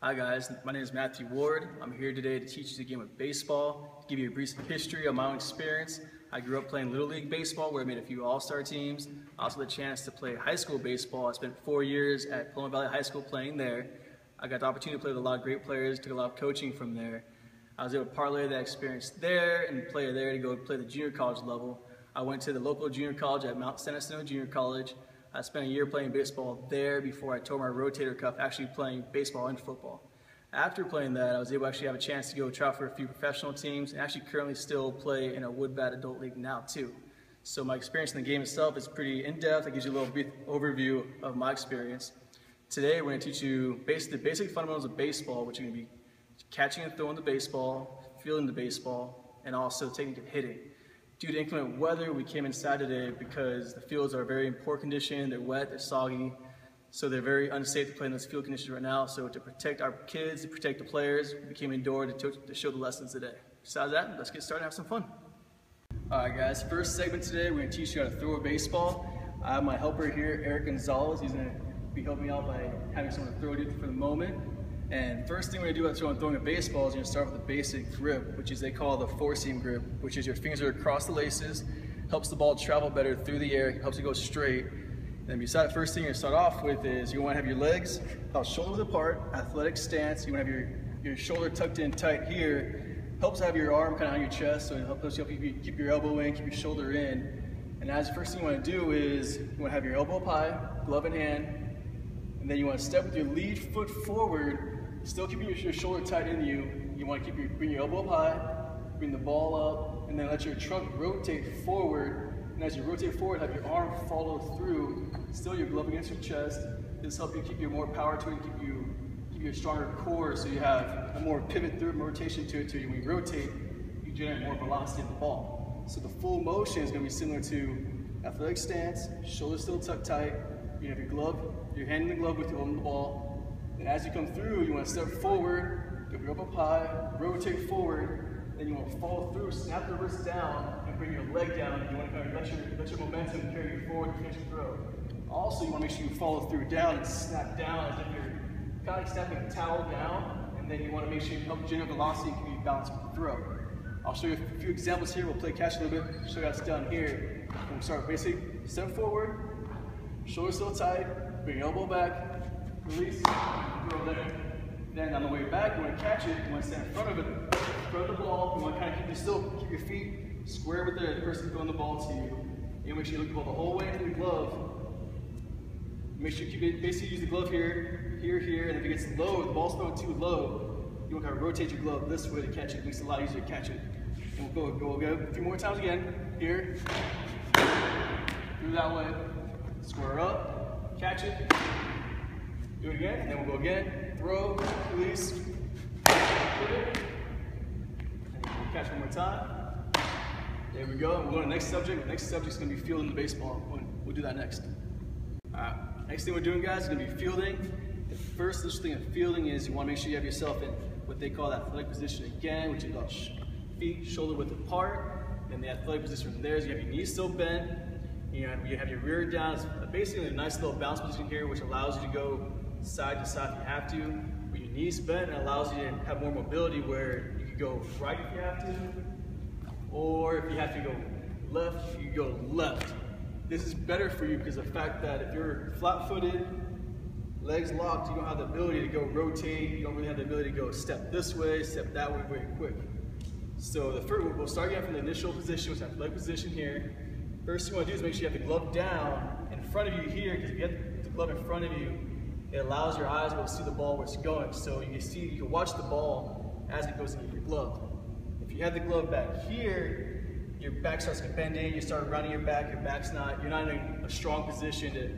Hi guys, my name is Matthew Ward. I'm here today to teach you the game of baseball, to give you a brief history of my own experience. I grew up playing Little League baseball where I made a few all-star teams. I also had the chance to play high school baseball. I spent 4 years at Paloma Valley High School playing there. I got the opportunity to play with a lot of great players, took a lot of coaching from there. I was able to parlay that experience there and play there to go play the junior college level. I went to the local junior college at Mount San Jacinto Junior College. I spent a year playing baseball there before I tore my rotator cuff, actually playing baseball and football. After playing that, I was able to actually have a chance to go try out for a few professional teams and actually currently still play in a wood bat adult league now too. So my experience in the game itself is pretty in-depth. It gives you a little brief overview of my experience. Today we're going to teach you the basic fundamentals of baseball, which are going to be catching and throwing the baseball, fielding the baseball, and also technique of hitting. Due to inclement weather, we came inside today because the fields are very in poor condition, they're wet, they're soggy, so they're very unsafe to play in those field conditions right now. So to protect our kids, to protect the players, we came indoor to show the lessons today. Besides that, let's get started and have some fun. Alright guys, first segment today, we're going to teach you how to throw a baseball. I have my helper here, Eric Gonzalez. He's going to be helping me out by having someone to throw it for the moment. And first thing we're going to do about throwing a baseball is you're going to start with the basic grip, which is they call the four-seam grip, which is your fingers are across the laces, helps the ball travel better through the air, helps it go straight. And then beside the first thing you're going to start off with is you want to have your legs about shoulder width apart, athletic stance. You want to have your shoulder tucked in tight here. Helps have your arm kind of on your chest, so it helps you keep your elbow in, keep your shoulder in. And as the first thing you want to do is you want to have your elbow up high, glove in hand, and then you want to step with your lead foot forward. Still keeping your shoulder tight in you. You want to bring your elbow up high, bring the ball up, and then let your trunk rotate forward. And as you rotate forward, have your arm follow through. Still your glove against your chest. This helps you keep more power to it, keep you a stronger core, so you have a more pivot through rotation to it. So when you rotate, you generate more velocity in the ball. So the full motion is going to be similar to athletic stance, shoulder still tucked tight. You have your hand in the glove with you holding the ball. And as you come through, you want to step forward, get your up high, rotate forward, then you want to follow through, snap the wrist down, and bring your leg down. You want to kind of let your momentum carry you forward to finish your throw. Also, you want to make sure you follow through down and snap down as if you're kind of like snapping a towel down, and then you want to make sure you help generate velocity and keep you balanced with the throw. I'll show you a few examples here. We'll play catch a little bit, show you how it's done here. We'll start basic, step forward, shoulder still tight, bring your elbow back, release, throw there. Then on the way back, you want to catch it, you want to stand in front of it, throw the ball, you want to kind of keep your feet square with the person throwing the ball to you. You make sure you look the ball the whole way into the glove. Make sure you basically use the glove here, here, and if it gets low, the ball's thrown too low, you want to kind of rotate your glove this way to catch it. It makes it a lot easier to catch it. And we'll go a few more times again. Here, through that way, square up, catch it. Do it again, and then we'll go again. Throw, release, pivot. And we'll catch one more time. There we go. We'll go to the next subject. The next subject is going to be fielding the baseball. We'll do that next. Next thing we're doing, guys, is going to be fielding. The first thing in fielding is you want to make sure you have yourself in what they call the athletic position again, which is about feet shoulder width apart. And the athletic position from there is you have your knees still bent. You have your rear down. It's basically a nice little bounce position here, which allows you to go side to side if you have to. With your knees bent, it allows you to have more mobility where you can go right if you have to, or if you have to go left, you can go left. This is better for you because of the fact that if you're flat-footed, legs locked, you don't have the ability to go rotate, you don't really have the ability to go step this way, step that way very quick. So we'll start again from the initial position, which is that leg position here. First thing you want to do is make sure you have the glove down in front of you here, because if you have the glove in front of you, it allows your eyes to be able to see the ball where it's going. So you can watch the ball as it goes into your glove. If you have the glove back here, your back starts to bend in, you start running your back, you're not in a strong position to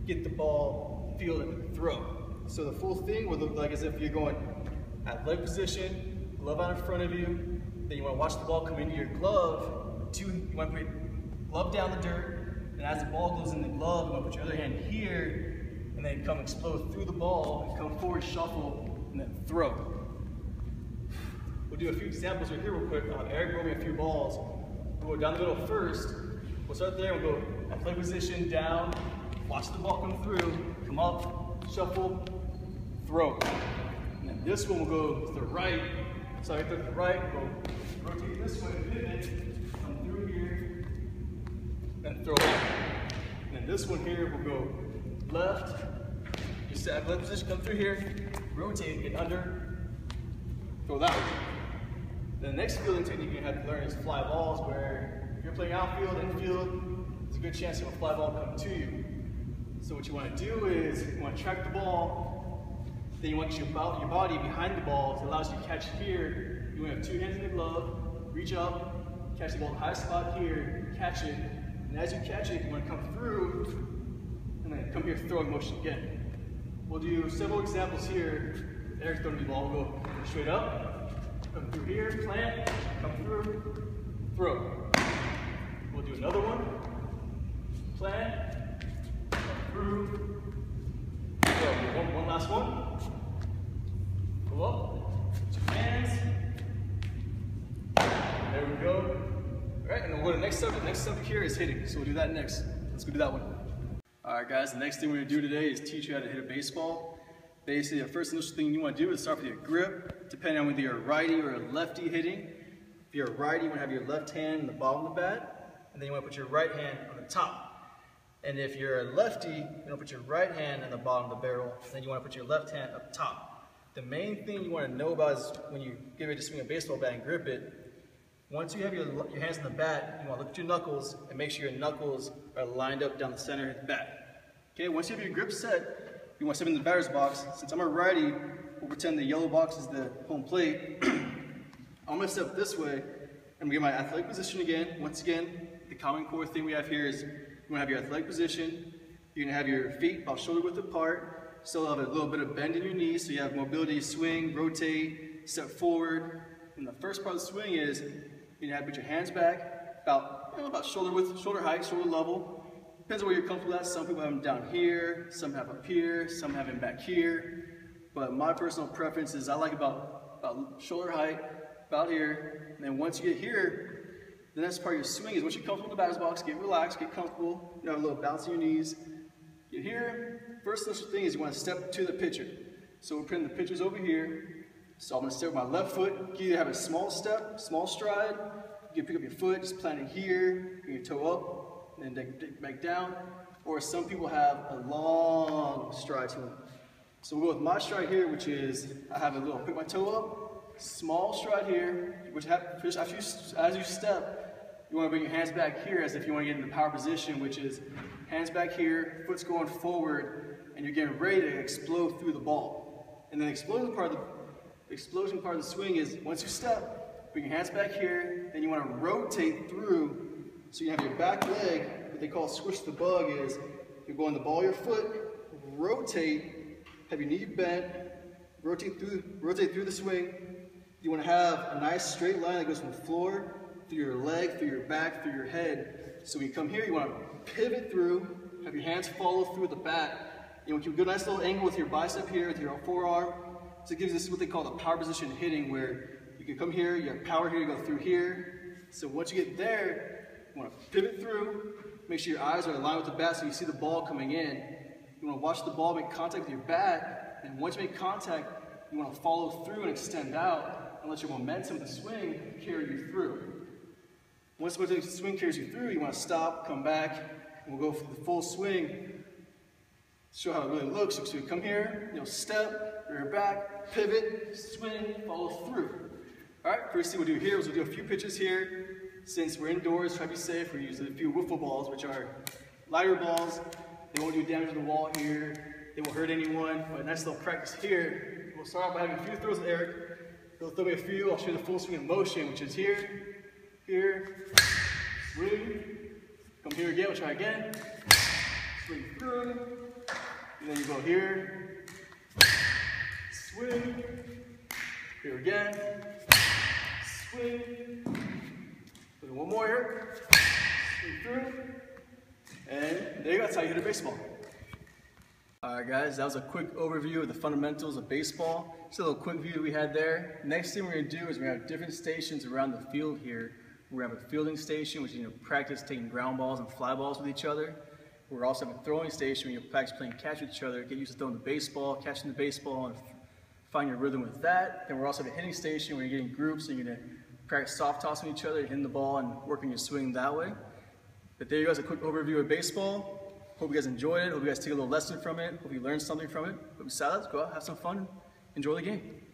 get the ball, feel it, and throw. So the full thing would look like as if you're going at leg position, glove out in front of you, then you want to watch the ball come into your glove, you want to put your glove down the dirt, and as the ball goes in the glove, you want to put your other hand here, and then come explode through the ball, and come forward, shuffle, and then throw. We'll do a few examples right here real quick. Eric brought me a few balls. We'll go down the middle first. We'll start there, we'll go at play position, down, watch the ball come through, come up, shuffle, throw. And then this one will go to the right. So I go to the right, go rotate this way, pivot, come through here, and throw out. And then this one here will go left. You set left position, come through here, rotate, get under, throw that way. The next fielding technique you have to learn is fly balls, where if you're playing outfield, infield, there's a good chance you'll fly ball come to you. So what you want to do is you want to track the ball, then you want your body behind the ball. It allows you to catch here. You want to have two hands in the glove, reach up, catch the ball at the high spot here, catch it, and as you catch it, you want to come through, and then come here, throwing motion again. We'll do several examples here. Eric's throwing the ball, we'll go straight up. Come through here, plant, come through, throw. We'll do another one. Plant, come through, throw. One last one. Go up, two hands. There we go. All right, and then we'll go to the next subject. The next subject here is hitting, so we'll do that next. Let's go do that one. All right, guys, the next thing we're gonna do today is teach you how to hit a baseball. Basically, the first initial thing you want to do is start with your grip, depending on whether you're a righty or a lefty hitting. If you're a righty, you want to have your left hand in the bottom of the bat, and then you want to put your right hand on the top. And if you're a lefty, you want to put your right hand in the bottom of the barrel, and then you want to put your left hand up top. The main thing you want to know about is when you get ready to swing a baseball bat and grip it, once you have your hands in the bat, you want to look at your knuckles and make sure your knuckles are lined up down the center of the bat. Okay, once you have your grip set, you want to step in the batter's box. Since I'm a righty, we'll pretend the yellow box is the home plate. I'm going to step this way and get my athletic position again. Once again, the common core thing we have here is you want to have your athletic position. You're going to have your feet about shoulder width apart. Still have a little bit of bend in your knees, so you have mobility, swing, rotate, step forward. And the first part of the swing is you're going to have to put your hands back about shoulder width, shoulder height, shoulder level. Depends on where you're comfortable at. Some people have them down here, some have up here, some have them back here. But my personal preference is I like about shoulder height, about here. And then once you get here, the next part of your swing is once you're comfortable in the batter's box, get relaxed, get comfortable. You have a little bounce in your knees. Get here. First initial thing is you want to step to the pitcher. So we're putting the pitchers over here. So I'm going to start with my left foot. You either have a small step, small stride. You can pick up your foot, just plant it here, bring your toe up. And then dig back down, or some people have a long stride to them. So we'll go with my stride here, which is I have a little pick my toe up, small stride here, which as you step, you want to bring your hands back here as if you want to get in the power position, which is hands back here, foot's going forward, and you're getting ready to explode through the ball. And then the explosion part of the swing is once you step, bring your hands back here, then you want to rotate through. So you have your back leg, what they call squish the bug is, you're going the ball of your foot, rotate, have your knee bent, rotate through the swing. You want to have a nice straight line that goes from the floor, through your leg, through your back, through your head. So when you come here, you want to pivot through, have your hands follow through with the bat. You want to keep a good nice little angle with your bicep here, with your forearm. So it gives us what they call the power position hitting, where you can come here, you have power here, you go through here. So once you get there, you want to pivot through, make sure your eyes are aligned with the bat so you see the ball coming in. You want to watch the ball make contact with your bat, and once you make contact, you want to follow through and extend out and let your momentum of the swing carry you through. Once the swing carries you through, you want to stop, come back, and we'll go for the full swing. Show how it really looks. So you come here, step, rear back, pivot, swing, follow through. All right, first thing we'll do here is we'll do a few pitches here. Since we're indoors, try to be safe, we're using a few wiffle balls, which are lighter balls. They won't do damage to the wall here. They won't hurt anyone, but a nice little practice here. We'll start off by having a few throws with Eric. He'll throw me a few. I'll show you the full swing in motion, which is here, here, swing. Come here again, we'll try again. Swing through. And then you go here, swing. Here again, swing. One more here, swing through, and there you go, that's how you hit a baseball. Alright guys, that was a quick overview of the fundamentals of baseball. Just a little quick view we had there. Next thing we're going to do is we're going to have different stations around the field here. We're going to have a fielding station, which is practice taking ground balls and fly balls with each other. We're also have a throwing station where you practice playing catch with each other, get used to throwing the baseball, catching the baseball, and find your rhythm with that. Then we're also at a hitting station where you're getting groups and you're gonna practice soft tossing each other, hitting the ball and working your swing that way. But there you go, a quick overview of baseball. Hope you guys enjoyed it. Hope you guys take a little lesson from it. Hope you learned something from it. Hope you let's go out, have some fun, enjoy the game.